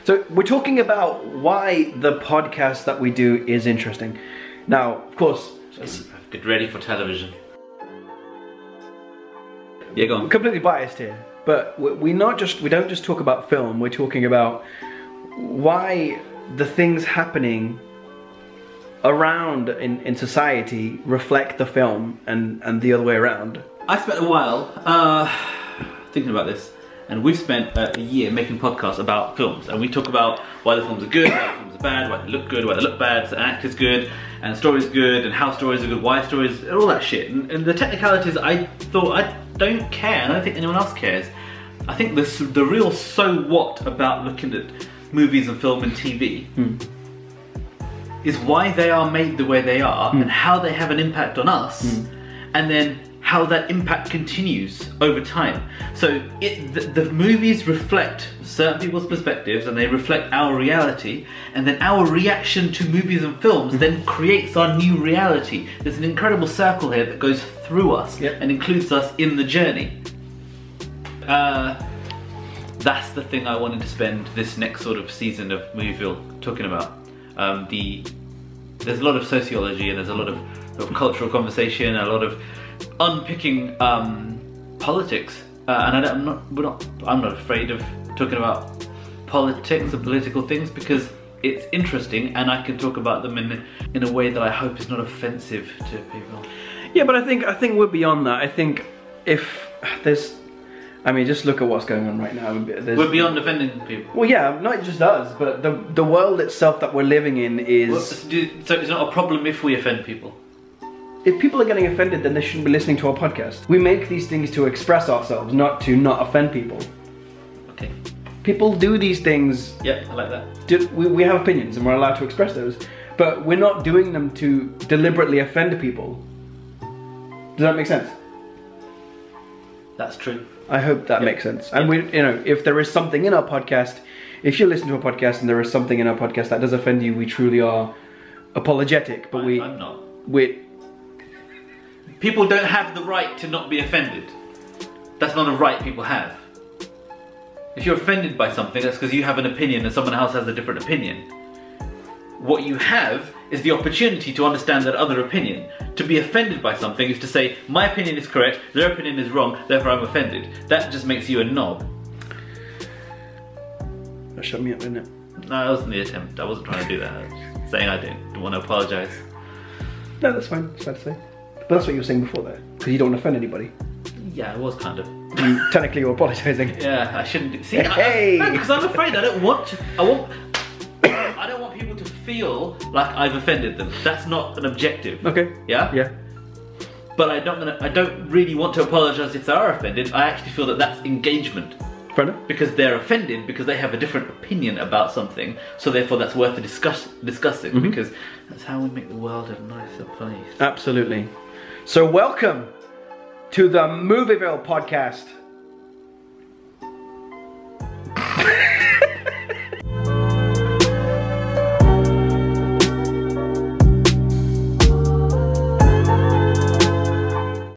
So we're talking about why the podcast that we do is interesting. Now, of course, get ready for television. Yeah, go on. I'm completely biased here, but we don't just talk about film. We're talking about why the things happening around in society reflect the film and the other way around. I spent a while thinking about this, and we've spent a year making podcasts about films, and we talk about why the films are good, why the films are bad, why they look good, why they look bad, so an actor's good, and the story's good, and how stories are good, why stories, and all that shit. And the technicalities, I thought, I don't care, and I don't think anyone else cares. I think the real so what about looking at movies and film and TV is why they are made the way they are, and how they have an impact on us, and then how that impact continues over time. So the movies reflect certain people's perspectives, and they reflect our reality, and then our reaction to movies and films then creates our new reality. There's an incredible circle here that goes through us and includes us in the journey. That's the thing I wanted to spend this next sort of season of Movieville talking about. There's a lot of sociology, and there's a lot of cultural conversation, a lot of unpicking politics, and I'm not afraid of talking about politics and political things, because it's interesting, and I can talk about them in a way that I hope is not offensive to people. Yeah, but I think we're beyond that. I think if there's, I mean, just look at what's going on right now. We're beyond offending people. Well, yeah, not just us, but the world itself that we're living in is... Well, so it's not a problem if we offend people? If people are getting offended, then they shouldn't be listening to our podcast. We make these things to express ourselves, not to not offend people. Okay. People do these things... Yeah, I like that. We have opinions, and we're allowed to express those, but we're not doing them to deliberately offend people. Does that make sense? That's true. I hope that makes sense. And we, if there is something in our podcast, if you listen to a podcast and there is something in our podcast that does offend you, we truly are apologetic. But I'm not. People don't have the right to not be offended. That's not a right people have. If you're offended by something, that's because you have an opinion and someone else has a different opinion. What you have is the opportunity to understand that other opinion. To be offended by something is to say, my opinion is correct, their opinion is wrong, therefore I'm offended. That just makes you a knob. That shut me up, didn't it? No, that wasn't the attempt. I wasn't trying to do that. I was saying I didn't want to apologise. No, that's fine. It's fair to say. But that's what you were saying before, though. Because you don't want to offend anybody. Yeah, I was kind of. Technically, you're apologising. Yeah, I shouldn't do. See, hey! Because I'm afraid I don't want to. I don't want people to feel like I've offended them. That's not an objective. Okay. Yeah? Yeah. But I don't really want to apologise if they are offended. I actually feel that that's engagement. Fair enough. Because they're offended because they have a different opinion about something, so therefore that's worth discussing, because that's how we make the world a nicer place. Absolutely. So welcome to the Movieville podcast.